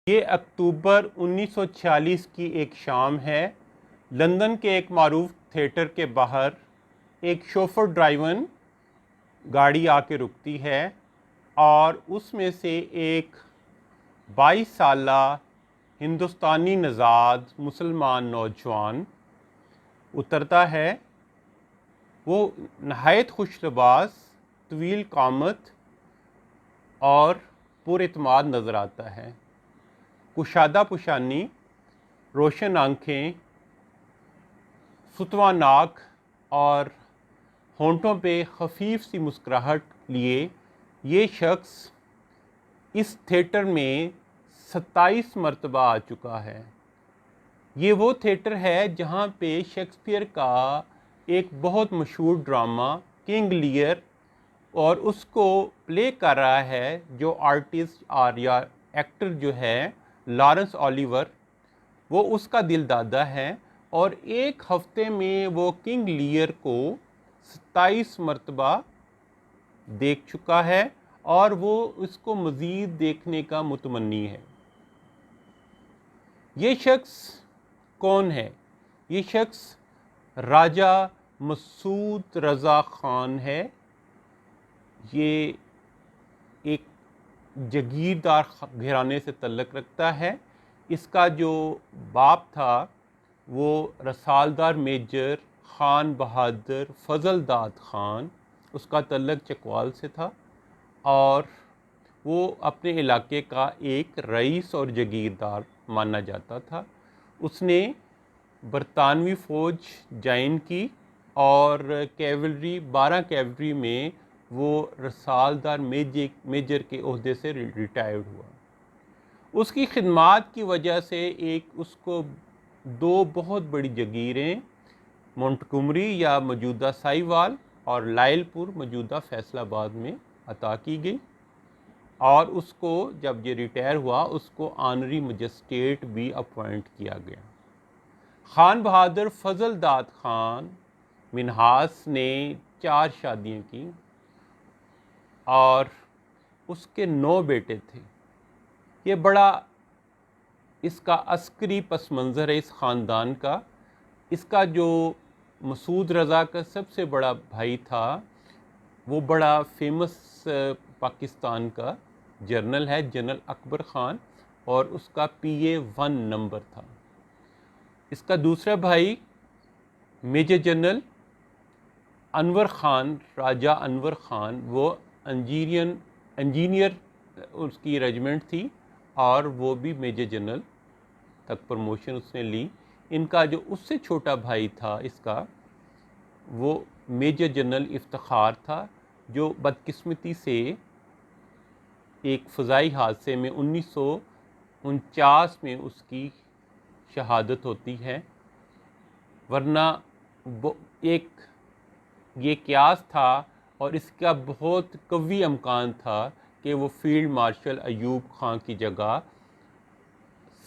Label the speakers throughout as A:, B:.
A: ये अक्टूबर 1946 की एक शाम है। लंदन के एक मारूफ थिएटर के बाहर एक शोफर ड्राइवन गाड़ी आके रुकती है और उसमें से एक 22 साला हिंदुस्तानी नज़ाद मुसलमान नौजवान उतरता है। वो नहायत खुश लिबास, तवील कामत और पुरइत्माद नज़र आता है। कुशादा पुशानी, रोशन आँखें, सुतवा नाक और होंठों पे खफीफ सी मुस्कुराहट लिए ये शख्स इस थिएटर में 27 मरतबा आ चुका है। ये वो थिएटर है जहाँ पे शेक्सपियर का एक बहुत मशहूर ड्रामा किंग लियर और उसको प्ले कर रहा है जो आर्टिस्ट और या एक्टर जो है लॉरेंस ओलिवर, वो उसका दिल दादा है और एक हफ्ते में वो किंग लियर को 27 मरतबा देख चुका है और वो इसको मज़ीद देखने का मुतमन्नी है। ये शख्स कौन है? ये शख्स राजा मसूद रज़ा ख़ान है। ये एक जगीरदार घराने से तल्लुक़ रखता है। इसका जो बाप था वो रसालदार मेजर ख़ान बहादुर फ़ज़लदाद ख़ान, उसका तल्लुक़ चकवाल से था और वो अपने इलाके का एक रईस और जगीरदार माना जाता था। उसने बरतानवी फ़ौज ज्वाइन की और कैवलरी 12 कैवलरी में वो रसालदार मेजर के ओहदे से रिटायर्ड हुआ। उसकी खिदमात की वजह से उसको 2 बहुत बड़ी जगीरें मोंटगोमरी या मौजूदा साहिवाल और लायलपुर मौजूदा फैसलाबाद में अता की गई और उसको जब ये रिटायर हुआ उसको ऑनरी मजिस्ट्रेट भी अपॉइंट किया गया। ख़ान बहादुर फ़ज़लदाद ख़ान मिन्हास ने 4 शादियाँ की और उसके 9 बेटे थे। ये बड़ा इसका अस्करी पस मंज़र है इस ख़ानदान का। इसका जो मसूद रज़ा का सबसे बड़ा भाई था वो बड़ा फेमस पाकिस्तान का जर्नल है, जनरल अकबर ख़ान, और उसका PA 1 नंबर था। इसका दूसरा भाई मेजर जनरल अनवर ख़ान, राजा अनवर ख़ान, वो इंजीनियर उसकी रेजिमेंट थी और वो भी मेजर जनरल तक प्रमोशन उसने ली। इनका जो उससे छोटा भाई था इसका, वो मेजर जनरल इफ्तिखार था जो बदकिस्मती से एक फ़ज़ाई हादसे में 1949 में उसकी शहादत होती है। वरना एक ये क़यास था और इसका बहुत कवी इम्कान था कि वो फील्ड मार्शल अयूब ख़ान की जगह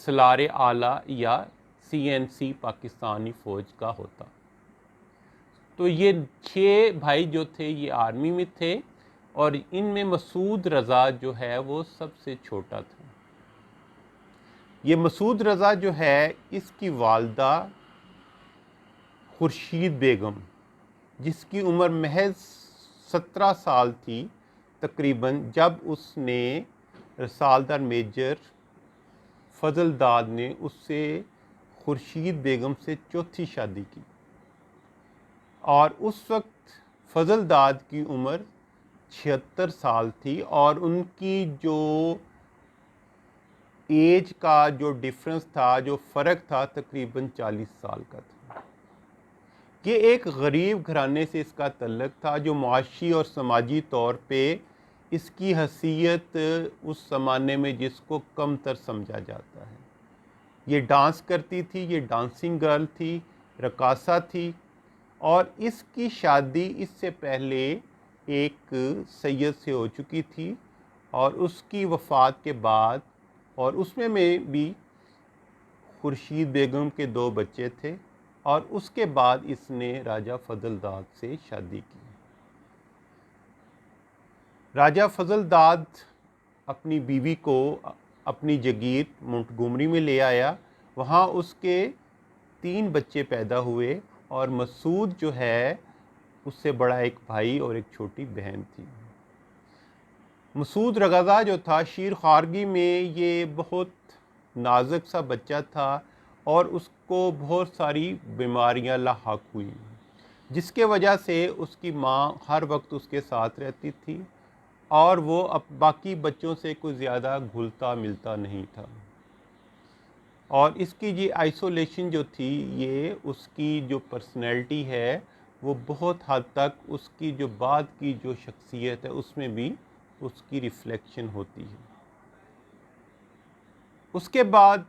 A: सलार आला या CNC पाकिस्तानी फ़ौज का होता। तो ये 6 भाई जो थे ये आर्मी में थे और इनमें मसूद रज़ा जो है वो सबसे छोटा था। ये मसूद रज़ा जो है इसकी वालदा खुर्शीद बेगम, जिसकी उम्र महज 17 साल थी तकरीबन, जब उसने रसालदार मेजर फ़ज़लदाद ने उससे खुर्शीद बेगम से चौथी शादी की और उस वक्त फ़ज़लदाद की उम्र 76 साल थी और उनकी जो एज का जो डिफरेंस था, जो फ़र्क था, तकरीबन 40 साल का था। ये एक गरीब घराने से इसका तल्लुक़ था जो मुआशी और समाजी तौर पे इसकी हैसियत उस ज़माने में जिसको कमतर समझा जाता है। ये डांस करती थी, ये डांसिंग गर्ल थी, रकासा थी और इसकी शादी इससे पहले एक सैयद से हो चुकी थी और उसकी वफ़ात के बाद, और उसमें भी खुर्शीद बेगम के 2 बच्चे थे और उसके बाद इसने राजा फ़ज़लदाद से शादी की। राजा फ़ज़लदाद अपनी बीवी को अपनी जगीर मोंटगोमरी में ले आया। वहाँ उसके 3 बच्चे पैदा हुए और मसूद जो है उससे बड़ा एक भाई और एक छोटी बहन थी। मसूद रज़ा जो था शीर खारगी में ये बहुत नाजुक सा बच्चा था और उसको बहुत सारी बीमारियां लाहक हुई, जिसके वजह से उसकी माँ हर वक्त उसके साथ रहती थी और वो अब बाकी बच्चों से कुछ ज़्यादा घुलता मिलता नहीं था। और इसकी ये आइसोलेशन जो थी, ये उसकी जो पर्सनैलिटी है वो बहुत हद तक उसकी जो बाद की जो शख्सियत है उसमें भी उसकी रिफ्लेक्शन होती है। उसके बाद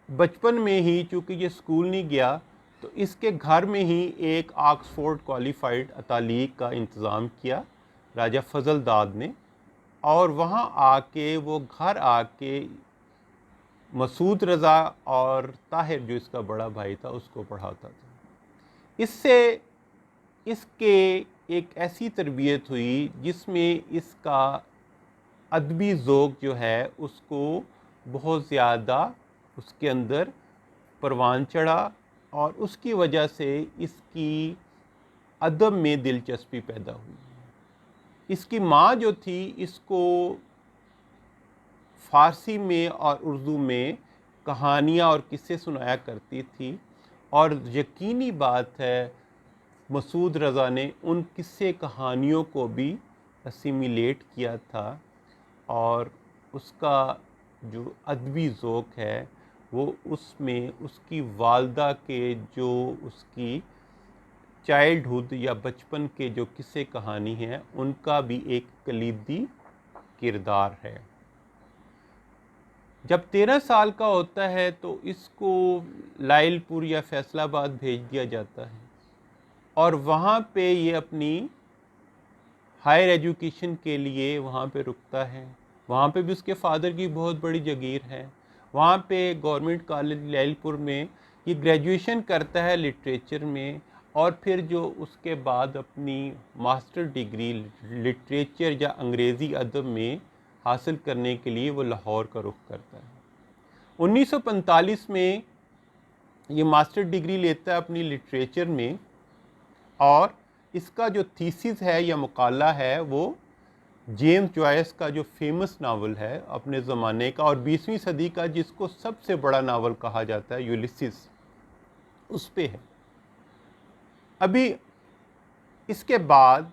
A: बचपन में ही चूँकि ये स्कूल नहीं गया तो इसके घर में ही एक ऑक्सफोर्ड क्वालिफाइड तालीम का इंतज़ाम किया राजा फजल दाद ने, और वहाँ आके वो घर आके मसूद रज़ा और ताहिर जो इसका बड़ा भाई था उसको पढ़ाता था। इससे इसके एक ऐसी तरबियत हुई जिसमें इसका अदबी ज़ौक़ जो है उसको बहुत ज़्यादा उसके अंदर परवान चढ़ा और उसकी वजह से इसकी अदब में दिलचस्पी पैदा हुई। इसकी माँ जो थी इसको फ़ारसी में और उर्दू में कहानियाँ और किस्से सुनाया करती थी, और यकीनी बात है मसूद रज़ा ने उन किस्से कहानियों को भी असिमिलेट किया था और उसका जो अदबी ज़ौक़ है वो उसमें उसकी वालदा के जो उसकी चाइल्डहुड या बचपन के जो किस्से कहानी हैं उनका भी एक कलीदी किरदार है। जब 13 साल का होता है तो इसको लाइलपुर या फैसलाबाद भेज दिया जाता है और वहाँ पे ये अपनी हायर एजुकेशन के लिए वहाँ पे रुकता है। वहाँ पे भी उसके फादर की बहुत बड़ी जागीर है। वहाँ पे गवर्नमेंट कॉलेज लाइलपुर में ये ग्रेजुएशन करता है लिटरेचर में, और फिर जो उसके बाद अपनी मास्टर डिग्री लिटरेचर या अंग्रेज़ी अदब में हासिल करने के लिए वो लाहौर का रुख करता है। 1945 में ये मास्टर डिग्री लेता है अपनी लिटरेचर में, और इसका जो थीसिस है या मुकाला है वो जेम्स जॉयस का जो फेमस नावल है अपने ज़माने का और 20वीं सदी का जिसको सबसे बड़ा नावल कहा जाता है यूलिसिस, उस पे है। अभी इसके बाद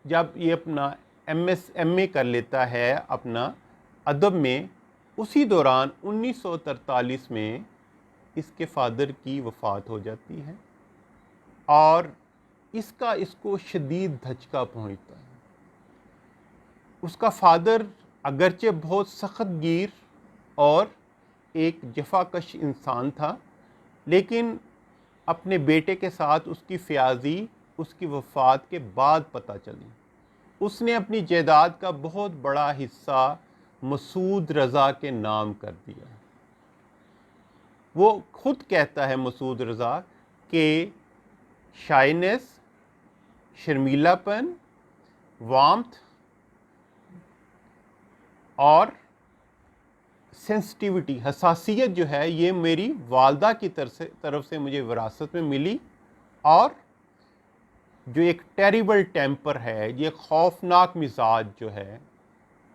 A: जब ये अपना MA कर लेता है अपना अदब में, उसी दौरान 1943 में इसके फादर की वफ़ात हो जाती है और इसको शदीद धचका पहुंचता है। उसका फादर अगरचे बहुत सख्त गिर और एक जफाकश इंसान था, लेकिन अपने बेटे के साथ उसकी फ़याज़ी उसकी वफ़ात के बाद पता चली। उसने अपनी जायदाद का बहुत बड़ा हिस्सा मसूद रज़ा के नाम कर दिया। वो खुद कहता है मसूद रज़ा कि शाइनेस, शर्मीलापन, वार्मथ और सेंसिटिविटी, हसासियत जो है ये मेरी वालदा की तरफ से मुझे विरासत में मिली, और जो एक टेरिबल टेम्पर है, ये खौफनाक मिजाज जो है,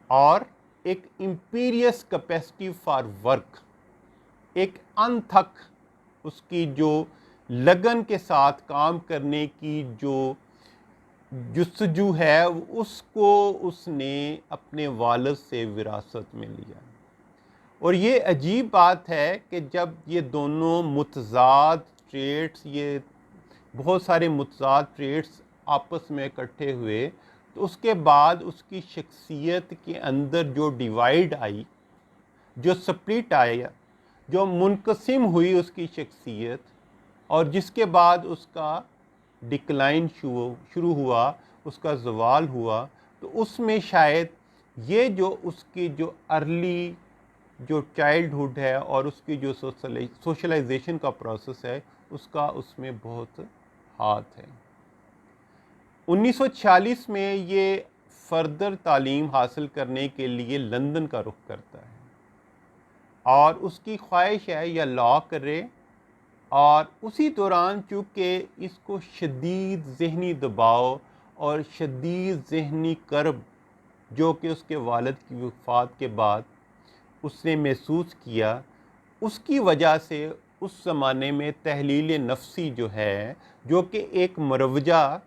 A: और एक इम्पीरियस कैपेसिटी फॉर वर्क, एक अनथक उसकी जो लगन के साथ काम करने की जो जुस्तजू है उसको उसने अपने वालिद से विरासत में लिया। और ये अजीब बात है कि जब ये दोनों मुतज़ाद ट्रेड्स, ये बहुत सारे मुतज़ाद ट्रेड्स आपस में इकट्ठे हुए, तो उसके बाद उसकी शख्सियत के अंदर जो डिवाइड आई, जो स्प्लिट आया, जो मुनक़सिम हुई उसकी शख्सियत, और जिसके बाद उसका डिक्लाइन शुरू हुआ, उसका ज़वाल हुआ, तो उसमें शायद ये जो उसकी जो अर्ली जो चाइल्डहुड है और उसकी जो सोशलाइजेशन का प्रोसेस है उसका उसमें बहुत हाथ है। 1946 में ये फर्दर तालीम हासिल करने के लिए लंदन का रुख करता है और उसकी ख्वाहिश है या लॉ करे, और उसी दौरान चूँकि इसको शदीद ज़हनी दबाव और शदीद ज़हनी कर्ब जो कि उसके वालिद की वफ़ात के बाद उसने महसूस किया, उसकी वजह से उस ज़माने में तहलील नफ्सी जो है, जो कि एक मरवजा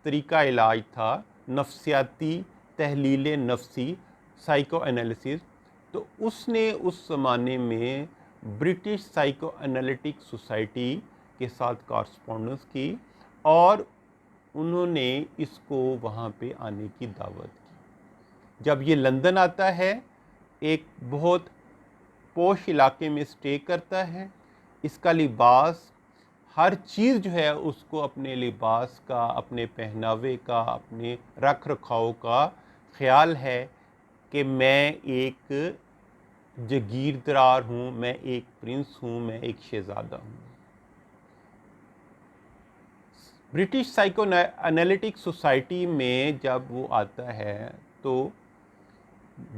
A: तरीका इलाज था, नफ्सियाती तहलील नफ्सी, साइको एनालिसिस, तो उसने उस ज़माने में ब्रिटिश साइको एनालिटिक सोसाइटी के साथ कॉरस्पॉन्डेंस की और उन्होंने इसको वहाँ पे आने की दावत की। जब ये लंदन आता है, एक बहुत पोश इलाके में स्टे करता है, इसका लिबास, हर चीज़ जो है उसको अपने लिबास का, अपने पहनावे का, अपने रख रखाव का ख्याल है कि मैं एक जगीरदार हूँ, मैं एक प्रिंस हूँ, मैं एक शहज़ादा हूँ। ब्रिटिश साइको एनालिटिक सोसाइटी में जब वो आता है तो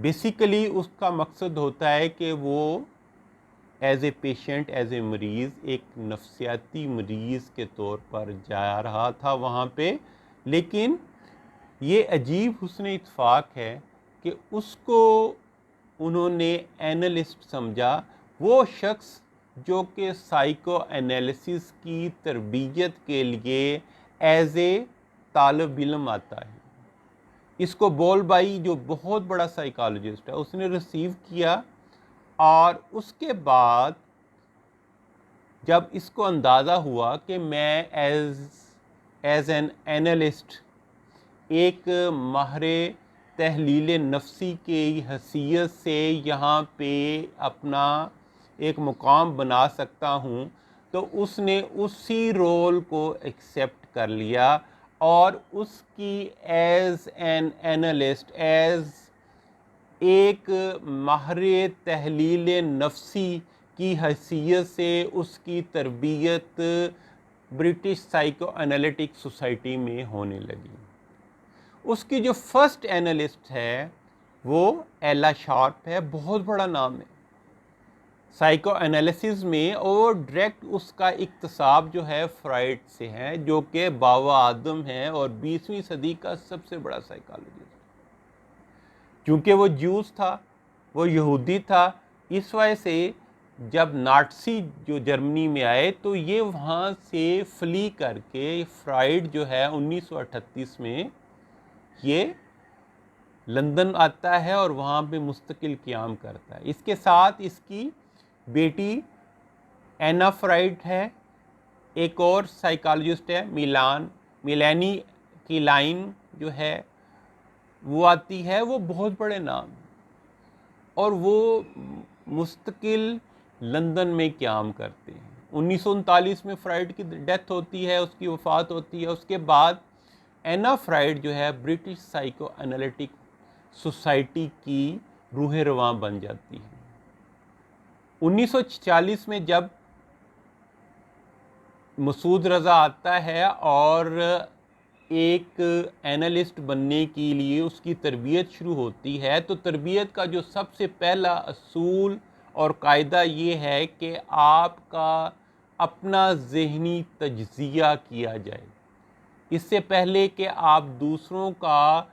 A: बेसिकली उसका मकसद होता है कि वो as a patient, as a मरीज़, एक नफ्सियाती मरीज़ के तौर पर जा रहा था वहाँ पे, लेकिन ये अजीब हुस्न इत्फाक है कि उसको उन्होंने एनालिस्ट समझा, वो शख्स जो कि साइको एनालिसिस की तरबियत के लिए एज ए तालिब इल्म आता है। इसको बॉल बाई जो बहुत बड़ा साइकोलॉजिस्ट है उसने रिसीव किया, और उसके बाद जब इसको अंदाज़ा हुआ कि मैं एज एन एनालिस्ट एक माहिर तहलील नफ्सी की हैसियत से यहाँ पे अपना एक मुकाम बना सकता हूँ, तो उसने उसी रोल को एक्सेप्ट कर लिया और उसकी एज एन एनालिस्ट, एज एक माहिर तहलील नफ्सी की हैसियत से उसकी तरबियत ब्रिटिश साइको एनालिटिक सोसाइटी में होने लगी। उसकी जो फर्स्ट एनालिस्ट है वो एला शार्प है, बहुत बड़ा नाम है साइको एनालिसिस में, और डायरेक्ट उसका इक्तसाब जो है फ्राइड से है, जो कि बाबा आदम है और 20वीं सदी का सबसे बड़ा साइकोलॉजिस्ट। क्योंकि वो ज्यूस था, वो यहूदी था, इस वजह से जब नाटसी जो जर्मनी में आए तो ये वहाँ से फ्ली करके फ्राइड जो है 1938 में ये लंदन आता है और वहाँ पे मुस्तकिल क़याम करता है। इसके साथ इसकी बेटी एना फ्राइड है, एक और साइकोलॉजिस्ट है मिलानी की लाइन जो है वो आती है, वो बहुत बड़े नाम, और वो मुस्तकिल लंदन में क़याम करते हैं। 1939 में फ्राइड की डेथ होती है, उसकी वफ़ात होती है। उसके बाद एना फ्राइड जो है ब्रिटिश साइको एनालिटिक सोसाइटी की रूह रवां बन जाती है। 1940 में जब मसूद रज़ा आता है और एक एनालिस्ट बनने के लिए उसकी तरबियत शुरू होती है, तो तरबियत का जो सबसे पहला असूल और कायदा ये है कि आपका अपना ज़हनी तज्ज़िया किया जाए। इससे पहले कि आप दूसरों का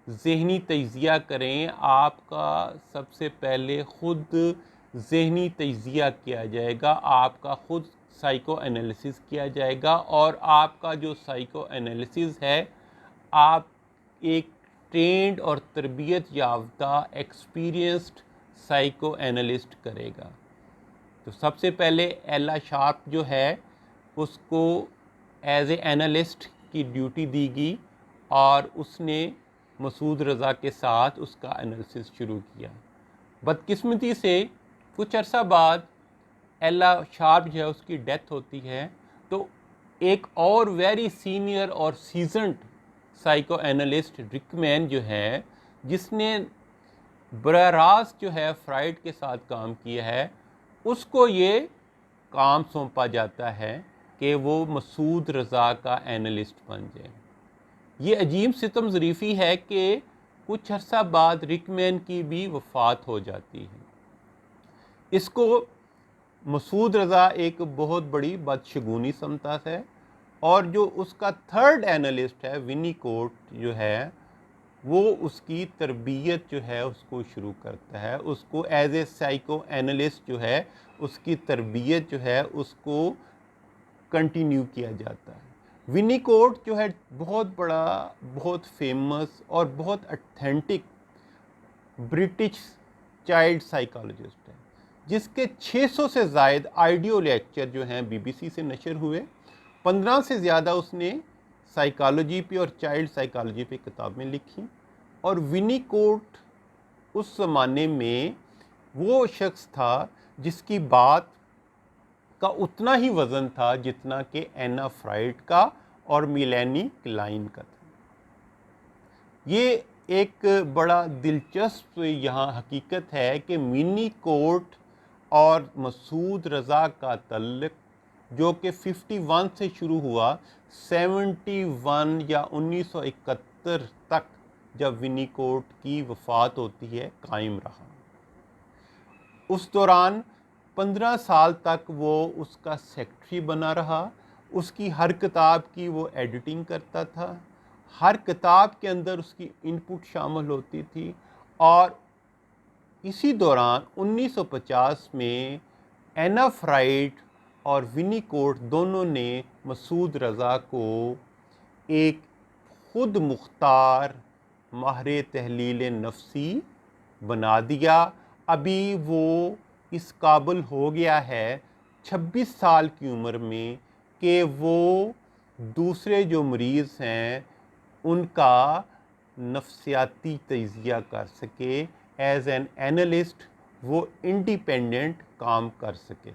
A: ज़हनी तज्ज़िया करें, आपका सबसे पहले ख़ुद ज़हनी तज्ज़िया किया जाएगा, आपका ख़ुद साइको एनालिसिस किया जाएगा, और आपका जो साइको एनालिसिस है आप एक ट्रेंड और तरबियत याफ्ता एक्सपीरियंस्ड साइको एनालिस्ट करेगा। तो सबसे पहले एला शार्प जो है उसको एज ए एनालिस्ट की ड्यूटी दी गई और उसने मसूद रज़ा के साथ उसका एनालिसिस शुरू किया। बदकिस्मती से कुछ अरसा बाद एला शार्प जो है उसकी डेथ होती है, तो एक और वेरी सीनियर और सीजनड साइको एनालिस्ट रिकमैन जो है, जिसने बराह रास्त जो है फ्राइड के साथ काम किया है, उसको ये काम सौंपा जाता है कि वो मसूद रज़ा का एनालिस्ट बन जाए। ये अजीब सितम ज़रीफ़ी है कि कुछ अर्सा बाद रिकमैन की भी वफ़ात हो जाती है। इसको मसूद रज़ा एक बहुत बड़ी बदशगुनी समझता है और जो उसका थर्ड एनालिस्ट है विनीकोट जो है वो उसकी तरबियत जो है उसको शुरू करता है, उसको एज ए साइको एनालिस्ट जो है उसकी तरबियत जो है उसको कंटिन्यू किया जाता है। विनीकोट जो है बहुत बड़ा, बहुत फेमस और बहुत ऑथेंटिक ब्रिटिश चाइल्ड साइकोलॉजिस्ट है, जिसके 600 से ज़ायद ऑडियो लेक्चर जो हैं बीबीसी से नशर हुए। 15 से ज़्यादा उसने साइकोलॉजी पे और चाइल्ड साइकोलॉजी पे किताबें लिखी। और विनीकोट उस ज़माने में वो शख्स था जिसकी बात का उतना ही वज़न था जितना कि एना फ्राइड का और मिलेनी क्लाइन का था। ये एक बड़ा दिलचस्प यहाँ हकीकत है कि विनीकोट और मसूद रज़ा का तल्लुक़ जो कि 51 से शुरू हुआ 71 या 1971 तक जब विनीकोट की वफ़ात होती है कायम रहा। उस दौरान 15 साल तक वो उसका सेक्रेटरी बना रहा। उसकी हर किताब की वो एडिटिंग करता था, हर किताब के अंदर उसकी इनपुट शामिल होती थी। और इसी दौरान 1950 में एना फ्राइड और विनीकोट दोनों ने मसूद रज़ा को एक खुद मुख्तार माहिर तहलील नफ्सी बना दिया। अभी वो इस काबिल हो गया है 26 साल की उम्र में कि वो दूसरे जो मरीज़ हैं उनका नफ्सियाती तजिया कर सके, एज एन एनालिस्ट वो इंडिपेंडेंट काम कर सके।